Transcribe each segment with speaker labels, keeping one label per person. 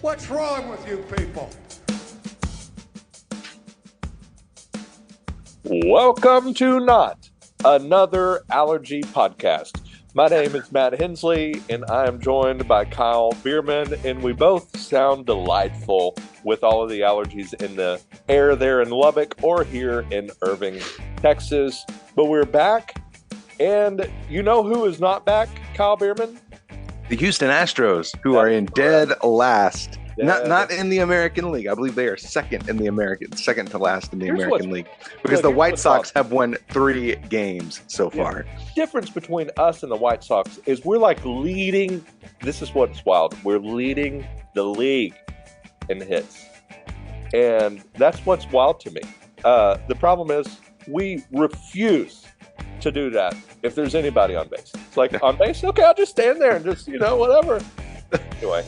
Speaker 1: What's wrong with you people?
Speaker 2: Welcome to Not Another Allergy Podcast. My name is Matt Hensley, and I am joined by Kyle Bierman, and we both sound delightful with all of the allergies in the air there in Lubbock or here in Irving, Texas. But we're back, and you know who is not back, Kyle Bierman?
Speaker 3: The Houston Astros, who are in dead last. Not in the American League. I believe they are second to last in the American League. Because the White Sox have won 3 games so far.
Speaker 2: The difference between us and the White Sox is we're like leading. This is what's wild. We're leading the league in hits. And that's what's wild to me. The problem is we refuse to do that if there's anybody on base. It's like, on base? Okay, I'll just stand there and just, whatever. Anyway.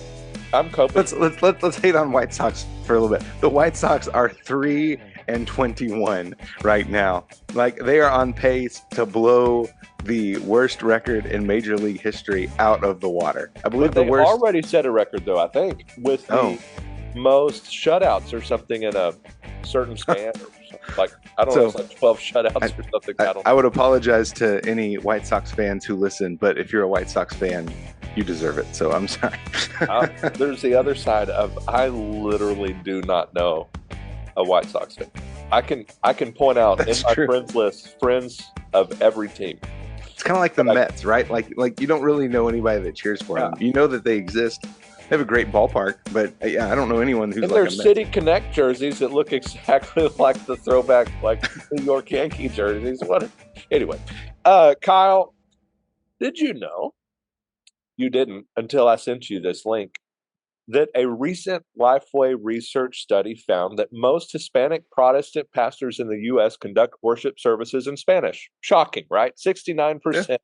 Speaker 2: I'm coping.
Speaker 3: Let's hate on White Sox for a little bit. The White Sox are 3-21 right now. Like, they are on pace to blow the worst record in Major League history out of the water. I believe
Speaker 2: they already set a record, though, I think, with the most shutouts or something in a certain span. Or something. Like, I don't know, it's like 12 shutouts or something.
Speaker 3: I would apologize to any White Sox fans who listen, but if you're a White Sox fan, you deserve it, so I'm sorry.
Speaker 2: There's the other side of, I literally do not know a White Sox fan. I can point out in my friends list friends of every team.
Speaker 3: It's kind of like the Mets, right? Like you don't really know anybody that cheers for them. You know that they exist. They have a great ballpark, but I don't know anyone who's like a Mets.
Speaker 2: There's City Connect jerseys that look exactly like the throwback, like New York Yankee jerseys. Anyway, Kyle, did you know? You didn't until I sent you this link, that a recent Lifeway research study found that most Hispanic Protestant pastors in the U.S. conduct worship services in Spanish. Shocking, right? 69%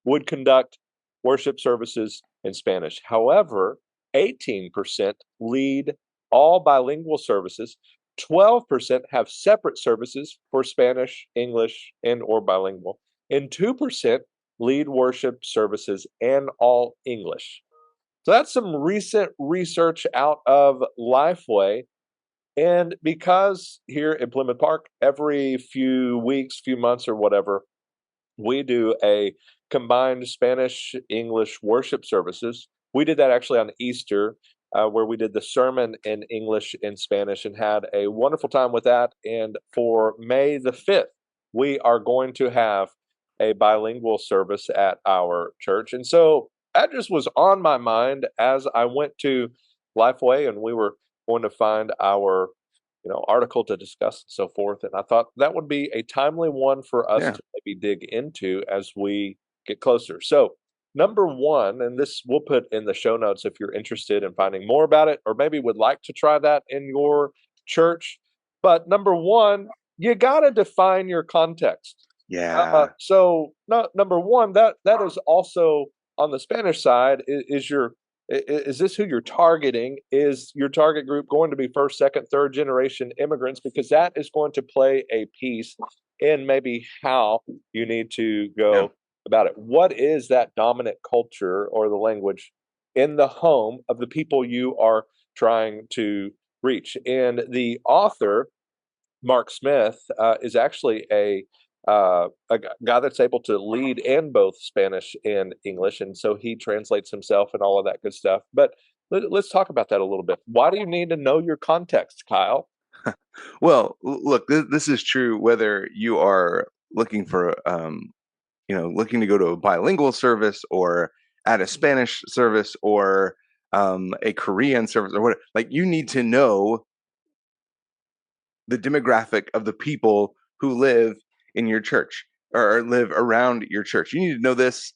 Speaker 2: would conduct worship services in Spanish. However, 18% lead all bilingual services. 12% have separate services for Spanish, English, and or bilingual. And 2% lead worship services and all English. So that's some recent research out of Lifeway. And because here in Plymouth Park, every few weeks, few months or whatever, we do a combined Spanish-English worship services. We did that actually on Easter, where we did the sermon in English and Spanish and had a wonderful time with that. And for May the 5th, we are going to have a bilingual service at our church. And so that just was on my mind as I went to Lifeway and we were going to find our article to discuss and so forth. And I thought that would be a timely one for us to maybe dig into as we get closer. So number one, and this we'll put in the show notes if you're interested in finding more about it or maybe would like to try that in your church. But number one, you got to define your context.
Speaker 3: Yeah.
Speaker 2: So number one, that is also on the Spanish side. Is this who you're targeting? Is your target group going to be first, second, third generation immigrants? Because that is going to play a piece in maybe how you need to go about it. What is that dominant culture or the language in the home of the people you are trying to reach? And the author, Mark Smith, is actually a guy that's able to lead in both Spanish and English. And so he translates himself and all of that good stuff. But let's talk about that a little bit. Why do you need to know your context, Kyle?
Speaker 3: Well, look, this is true whether you are looking for, looking to go to a bilingual service or at a Spanish service or a Korean service or whatever. Like, you need to know the demographic of the people who live in your church or live around your church. You need to know this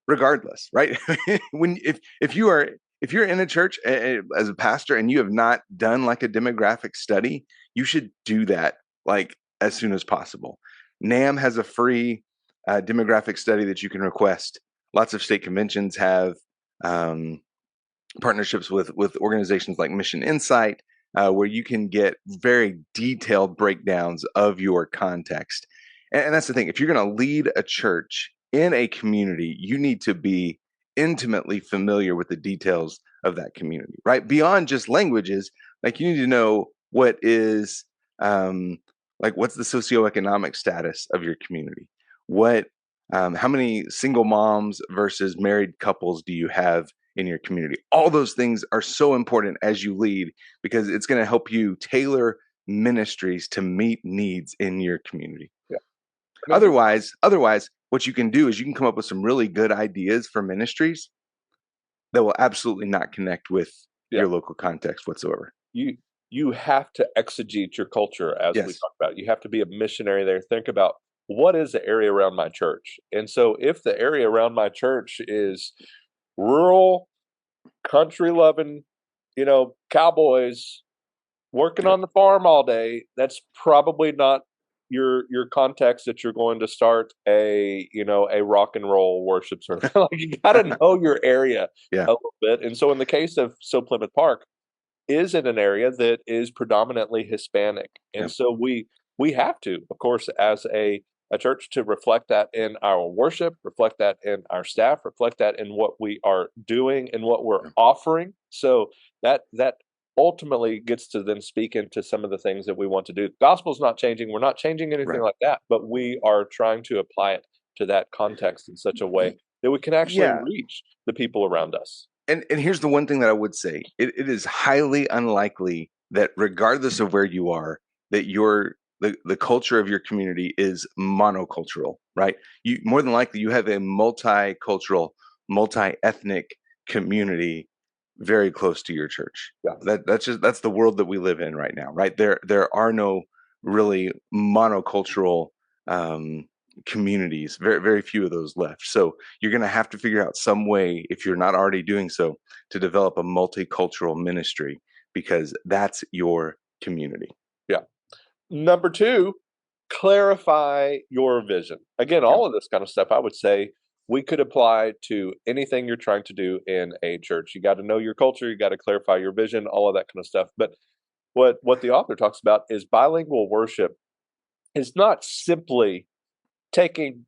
Speaker 3: regardless, right? if you're in a church as a pastor and you have not done like a demographic study, you should do that like as soon as possible. NAM has a free demographic study that you can request. Lots of state conventions have partnerships with organizations like Mission Insight, where you can get very detailed breakdowns of your context. And that's the thing. If you're going to lead a church in a community, you need to be intimately familiar with the details of that community, right? Beyond just languages, like you need to know what is like what's the socioeconomic status of your community? What how many single moms versus married couples do you have in your community? All those things are so important as you lead because it's going to help you tailor ministries to meet needs in your community.
Speaker 2: Yeah.
Speaker 3: Otherwise, what you can do is you can come up with some really good ideas for ministries that will absolutely not connect with
Speaker 2: Yeah.
Speaker 3: your local context whatsoever.
Speaker 2: You have to exegete your culture, as we
Speaker 3: Yes.
Speaker 2: talk about. You have to be a missionary there. Think about, what is the area around my church? And so if the area around my church is rural, country loving, cowboys working
Speaker 3: Yep.
Speaker 2: on the farm all day, that's probably not your context that you're going to start a rock and roll worship service. Like, you got to know your area
Speaker 3: Yeah.
Speaker 2: a little bit. And so in the case of Plymouth Park, is in an area that is predominantly Hispanic. And
Speaker 3: Yep.
Speaker 2: so we have to, of course, as a church, to reflect that in our worship, reflect that in our staff, reflect that in what we are doing and what we're
Speaker 3: Yep.
Speaker 2: offering. So that ultimately gets to then speak into some of the things that we want to do. Gospel's not changing. We're not changing anything
Speaker 3: Right.
Speaker 2: like that, but we are trying to apply it to that context in such a way that we can actually
Speaker 3: Yeah.
Speaker 2: reach the people around us.
Speaker 3: And here's the one thing that I would say. It is highly unlikely that regardless of where you are, that the culture of your community is monocultural, right? You more than likely you have a multicultural, multi-ethnic community very close to your church.
Speaker 2: Yeah.
Speaker 3: That's the world that we live in right now, right? There are no really monocultural communities, very few of those left. So you're going to have to figure out some way, if you're not already doing so, to develop a multicultural ministry because that's your community.
Speaker 2: Yeah. Number two, clarify your vision. Again,
Speaker 3: Yeah.
Speaker 2: all of this kind of stuff, I would say, we could apply to anything you're trying to do in a church. You got to know your culture, you got to clarify your vision, all of that kind of stuff. But what the author talks about is bilingual worship is not simply taking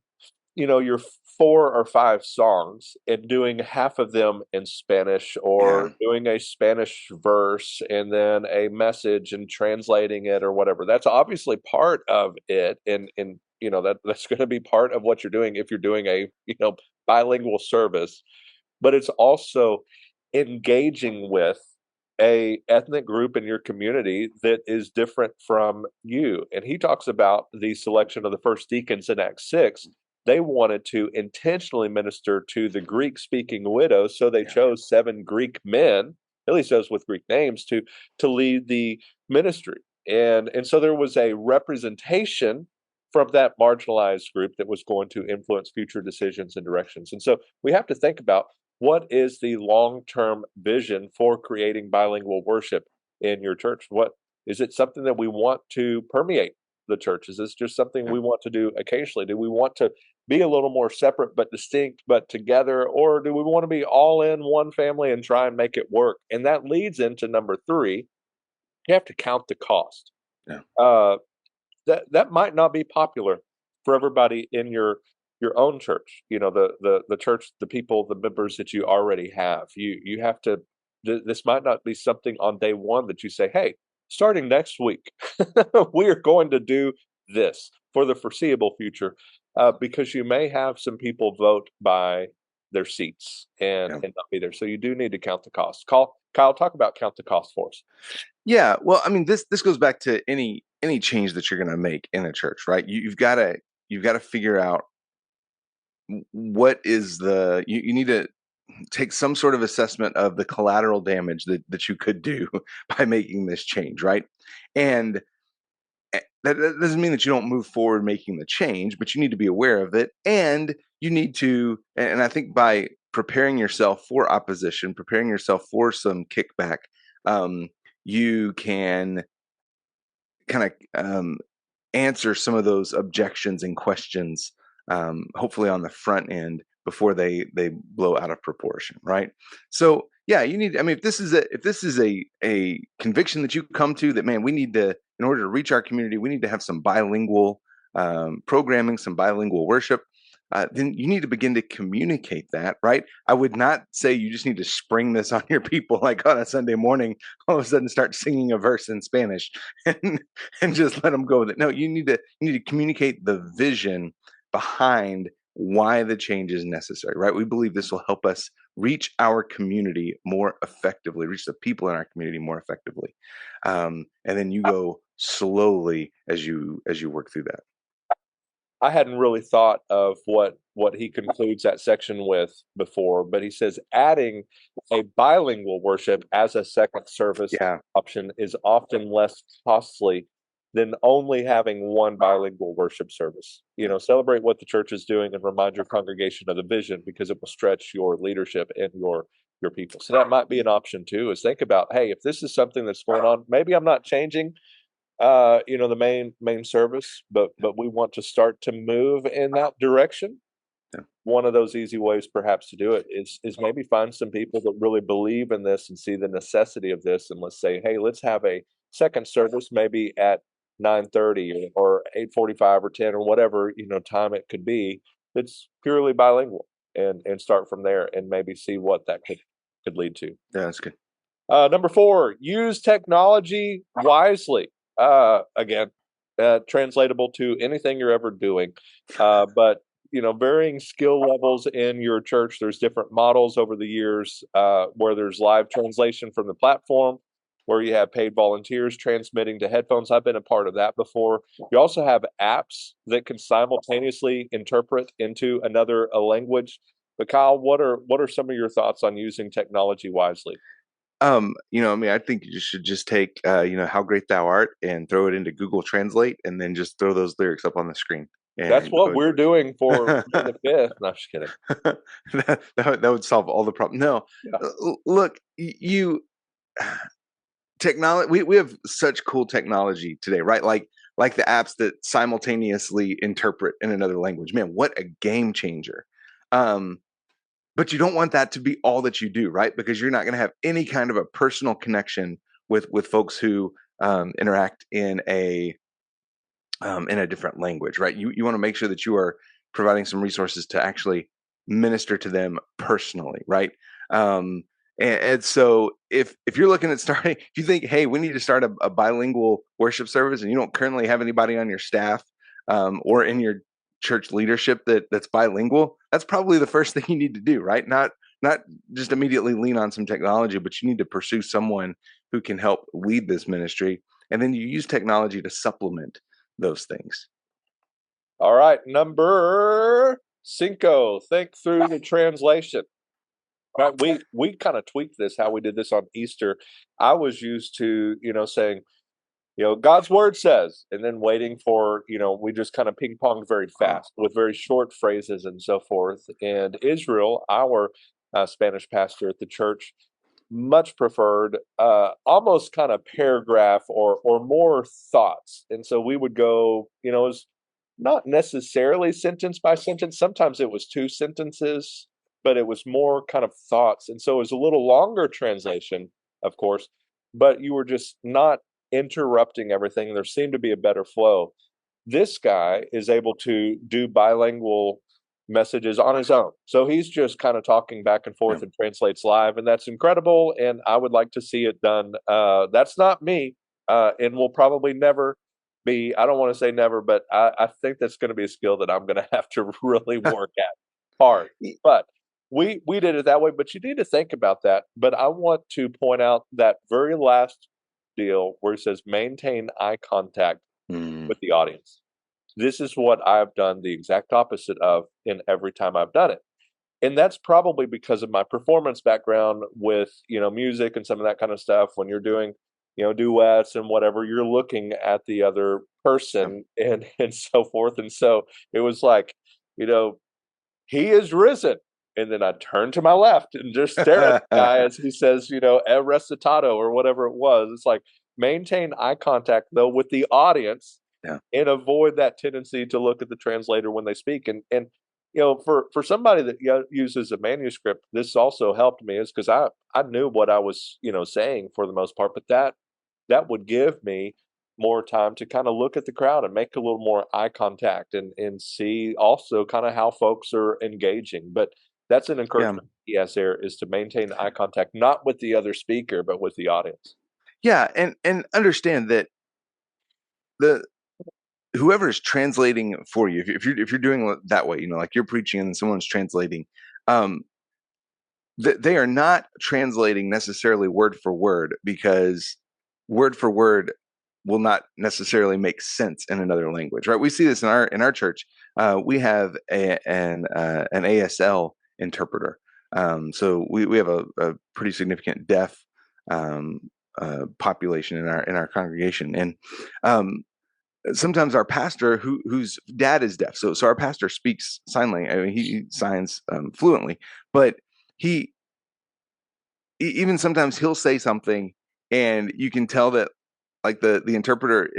Speaker 2: your 4 or 5 songs and doing half of them in Spanish,
Speaker 3: Yeah.
Speaker 2: or doing a Spanish verse and then a message and translating it or whatever. That's obviously part of it, and that's going to be part of what you're doing if you're doing a bilingual service. But it's also engaging with a ethnic group in your community that is different from you. And he talks about the selection of the first deacons in Acts 6. They wanted to intentionally minister to the Greek speaking widows, so they
Speaker 3: Yeah.
Speaker 2: chose 7 Greek men, at least those with Greek names, to lead the ministry. And so there was a representation from that marginalized group that was going to influence future decisions and directions. And so we have to think about, what is the long-term vision for creating bilingual worship in your church? What is it, something that we want to permeate the church? Is this just something
Speaker 3: Yeah.
Speaker 2: we want to do occasionally? Do we want to be a little more separate but distinct but together, or do we want to be all in one family and try and make it work? And that leads into number 3. You have to count the cost.
Speaker 3: Yeah.
Speaker 2: That might not be popular for everybody in your own church. The church, the people, the members that you already have. You have to. This might not be something on day one that you say, "Hey, starting next week, we are going to do this for the foreseeable future," because you may have some people vote by their seats and
Speaker 3: Yeah.
Speaker 2: not be there. So you do need to count the cost. Kyle, talk about count the cost for us.
Speaker 3: Yeah, well, I mean, this goes back to any change that you're going to make in a church, right? You've got to figure out what is you need to take some sort of assessment of the collateral damage that you could do by making this change, right? And that doesn't mean that you don't move forward making the change, but you need to be aware of it, and you need to. And I think by preparing yourself for opposition, preparing yourself for some kickback, you can kind of answer some of those objections and questions, hopefully on the front end before they blow out of proportion, right? So yeah, you need. I mean, if this is a conviction that you come to, that man, we need to, in order to reach our community, we need to have some bilingual programming, some bilingual worship. then you need to begin to communicate that, right? I would not say you just need to spring this on your people like on a Sunday morning, all of a sudden start singing a verse in Spanish and just let them go with it. No, you need to communicate the vision behind why the change is necessary, right? We believe this will help us reach our community more effectively, reach the people in our community more effectively, and then you go slowly as you work through that.
Speaker 2: I hadn't really thought of what he concludes that section with before, but he says adding a bilingual worship as a second service
Speaker 3: Yeah,
Speaker 2: option is often less costly than only having one bilingual worship service. Celebrate what the church is doing and remind your congregation of the vision because it will stretch your leadership and your people. So that might be an option too, is think about, hey, if this is something that's going on, maybe I'm not changing the main service, but we want to start to move in that direction.
Speaker 3: yeah,
Speaker 2: One of those easy ways perhaps to do it is maybe find some people that really believe in this and see the necessity of this, and let's say, hey, let's have a second service maybe at 9:30 or 8:45 or 10 or whatever time it could be, that's purely bilingual, and start from there and maybe see what that could lead to.
Speaker 3: yeah, that's good.
Speaker 2: Number 4, use technology wisely. Again, translatable to anything you're ever doing. But varying skill levels in your church. There's different models over the years where there's live translation from the platform, where you have paid volunteers transmitting to headphones. I've been a part of that before. You also have apps that can simultaneously interpret into another language. But Kyle, what are some of your thoughts on using technology wisely?
Speaker 3: I mean, I think you should just take, "How Great Thou Art" and throw it into Google Translate, and then just throw those lyrics up on the screen
Speaker 2: That's
Speaker 3: and
Speaker 2: what
Speaker 3: go.
Speaker 2: we're doing for May the 5th. No, I'm just kidding.
Speaker 3: That would solve all the problem. No,
Speaker 2: Yeah.
Speaker 3: look, you technology. We have such cool technology today, right? Like the apps that simultaneously interpret in another language. Man, what a game changer! Um, but you don't want that to be all that you do, right? Because you're not going to have any kind of a personal connection with folks who interact in a different language, right? You want to make sure that you are providing some resources to actually minister to them personally, right? And so if you're looking at starting, if you think, hey, we need to start a bilingual worship service, and you don't currently have anybody on your staff or in your church leadership that's bilingual, that's probably the first thing you need to do, right? Not just immediately lean on some technology, but you need to pursue someone who can help lead this ministry, and then you use technology to supplement those things.
Speaker 2: All right, number cinco. Think through the translation. Right, we kind of tweaked this how we did this on Easter. I was used to saying God's word says, and then waiting for we just kind of ping ponged very fast with very short phrases and so forth. And Israel, our Spanish pastor at the church, much preferred almost kind of paragraph or more thoughts. And so we would go, it was not necessarily sentence by sentence. Sometimes it was two sentences, but it was more kind of thoughts. And so it was a little longer translation, of course, but you were just not interrupting everything. There seemed to be a better flow. This guy is able to do bilingual messages on his own. So he's just kind of talking back and
Speaker 3: Yeah.
Speaker 2: forth and translates live, and that's incredible. And I would like to see it done. That's not me, and will probably never be. I don't want to say never, but I think that's going to be a skill that I'm going to have to really work at hard. But we did it that way. But you need to think about that. But I want to point out that very last deal where it says maintain eye contact
Speaker 3: Mm,
Speaker 2: with the audience. This is what I've done the exact opposite of in every time I've done it. And that's probably because of my performance background with, music and some of that kind of stuff. When you're doing, duets and whatever, you're looking at the other
Speaker 3: yeah.
Speaker 2: person and so forth. And so it was like, you know, he is risen. And then I turn to my left and just stare at the guy as he says, "El recitado" or whatever it was. It's like maintain eye contact though with the audience
Speaker 3: Yeah.
Speaker 2: and avoid that tendency to look at the translator when they speak. And for somebody that uses a manuscript, this also helped me is because I knew what I was saying for the most part, but that would give me more time to kind of look at the crowd and make a little more eye contact and see also kind of how folks are engaging. But that's an
Speaker 3: Yeah.
Speaker 2: encouragement he has there, is to maintain eye contact, not with the other speaker, but with the audience.
Speaker 3: Yeah, and understand that the whoever is translating for you, if you're doing it that way, like you're preaching and someone's translating, um, they are not translating necessarily word for word, because word for word will not necessarily make sense in another language, right? We see this in our church. We have an ASL interpreter, so we have a pretty significant deaf um, population in our congregation, and sometimes our pastor, whose dad is deaf, so our pastor speaks sign language. I mean, he signs fluently, but he even sometimes he'll say something, and you can tell that, like, the interpreter,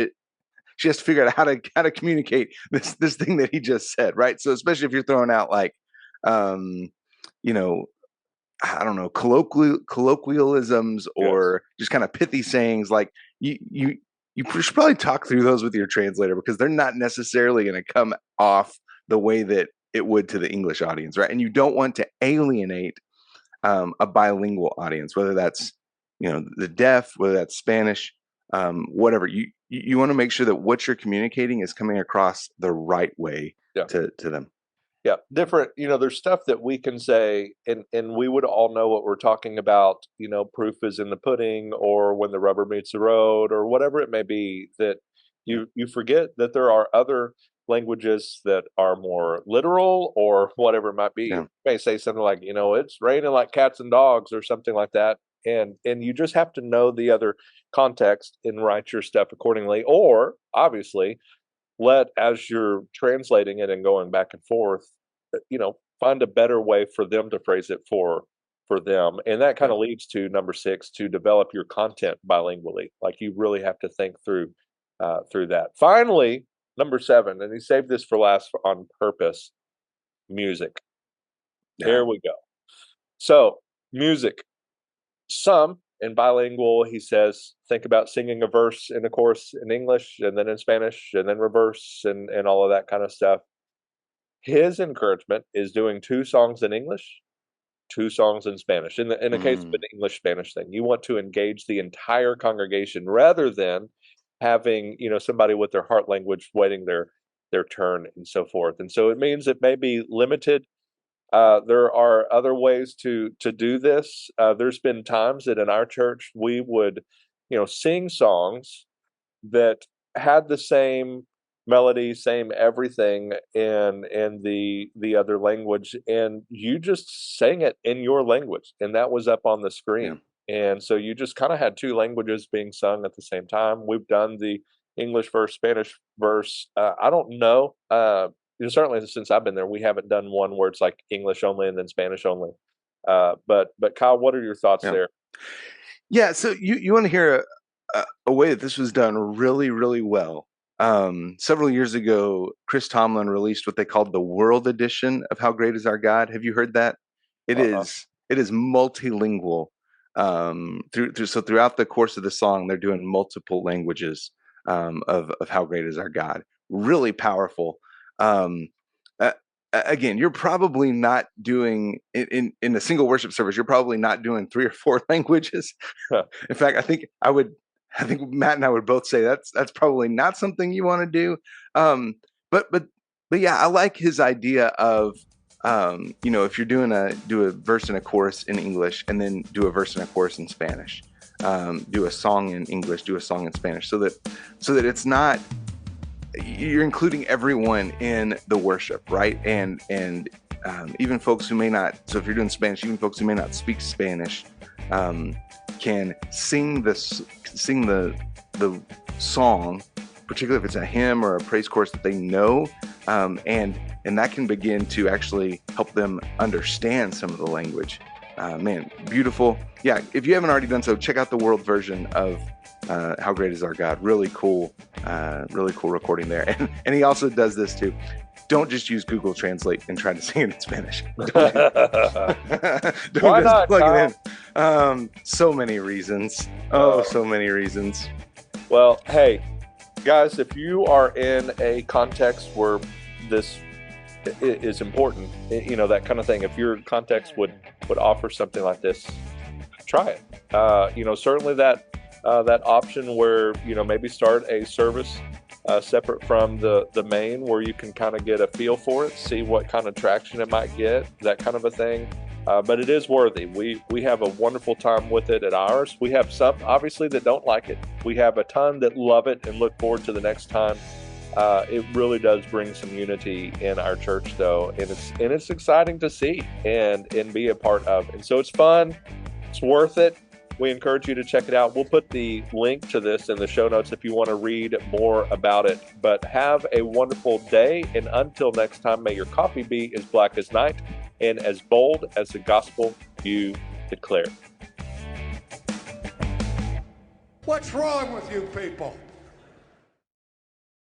Speaker 3: she has to figure out how to communicate this thing that he just said, right? So especially if you're throwing out, like, um, you know, I don't know, colloquialisms,
Speaker 2: Yes.
Speaker 3: or just kind of pithy sayings, like, you should probably talk through those with your translator, because they're not necessarily going to come off the way that it would to the English audience, right? And you don't want to alienate a bilingual audience, whether that's the deaf, whether that's Spanish, whatever. You want to make sure that what you're communicating is coming across the right way
Speaker 2: Yeah.
Speaker 3: to them.
Speaker 2: Yeah, different. There's stuff that we can say, and we would all know what we're talking about. Proof is in the pudding, or when the rubber meets the road, or whatever it may be. That
Speaker 3: Yeah.
Speaker 2: you forget that there are other languages that are more literal, or whatever it might be.
Speaker 3: Yeah.
Speaker 2: You may say something like, it's raining like cats and dogs, or something like that, and you just have to know the other context and write your stuff accordingly. Or obviously, as you're translating it and going back and forth, find a better way for them to phrase it for them. And that kind
Speaker 3: Yeah.
Speaker 2: of leads to number 6, to develop your content bilingually. Like, you really have to think through that. Finally, number 7, and he saved this for last on purpose: music.
Speaker 3: Yeah.
Speaker 2: Here we go. So, music. Some in bilingual, he says, think about singing a verse and a chorus in English, and then in Spanish, and then reverse, and all of that kind of stuff. His encouragement is doing 2 songs in English, 2 songs in Spanish. In the case of an English-Spanish thing, you want to engage the entire congregation, rather than having, somebody with their heart language waiting their turn, and so forth. And so it means it may be limited. There are other ways to do this. There's been times that in our church we would, sing songs that had the same melody, same everything in the other language, and you just sang it in your language, and that was up on the
Speaker 3: Yeah.
Speaker 2: screen. And so you just kind of had 2 languages being sung at the same time. We've done the English verse, Spanish verse. I don't know. Certainly since I've been there, we haven't done one where it's like English only and then Spanish only. But Kyle, what are your thoughts
Speaker 3: Yeah.
Speaker 2: there?
Speaker 3: Yeah. So you want to hear a way that this was done really, really well. Several years ago, Chris Tomlin released what they called the World Edition of How Great Is Our God. Have you heard that? It
Speaker 2: Uh-uh.
Speaker 3: is multilingual. Throughout the course of the song, they're doing multiple languages of How Great Is Our God. Really powerful. Um, uh, Again, you're probably not doing in a single worship service. You're probably not doing 3 or 4 languages. In fact, I think Matt and I would both say that's probably not something you want to do. Um, but yeah, I like his idea of if you're do a verse and a chorus in English, and then do a verse and a chorus in Spanish. Do a song in English, do a song in Spanish, so that it's not, you're including everyone in the worship, right? And even folks who may not. So if you're doing Spanish, even folks who may not speak Spanish can sing the song, particularly if it's a hymn or a praise chorus that they know, and that can begin to actually help them understand some of the language. Man, beautiful. Yeah, if you haven't already done so, check out the world version of How Great Is Our God. Really cool recording there. And he also does this too. Don't just use Google Translate and try to sing it in Spanish. Don't
Speaker 2: Why
Speaker 3: just
Speaker 2: not,
Speaker 3: plug
Speaker 2: Kyle?
Speaker 3: it in. So many reasons. So many reasons.
Speaker 2: Well, hey, Guys, if you are in a context where this is important, that kind of thing, if your context would offer something like this, try it. Certainly that option where maybe start a service separate from the main, where you can kind of get a feel for it, see what kind of traction it might get, that kind of a thing. But it is worthy. We have a wonderful time with it at ours. We have some obviously that don't like it. We have a ton that love it and look forward to the next time. It really does bring some unity in our church, though, and it's exciting to see and be a part of. And so it's fun. It's worth it. We encourage you to check it out. We'll put the link to this in the show notes if you want to read more about it. But have a wonderful day, and until next time, may your coffee be as black as night and as bold as the gospel you declare.
Speaker 1: What's wrong with you people?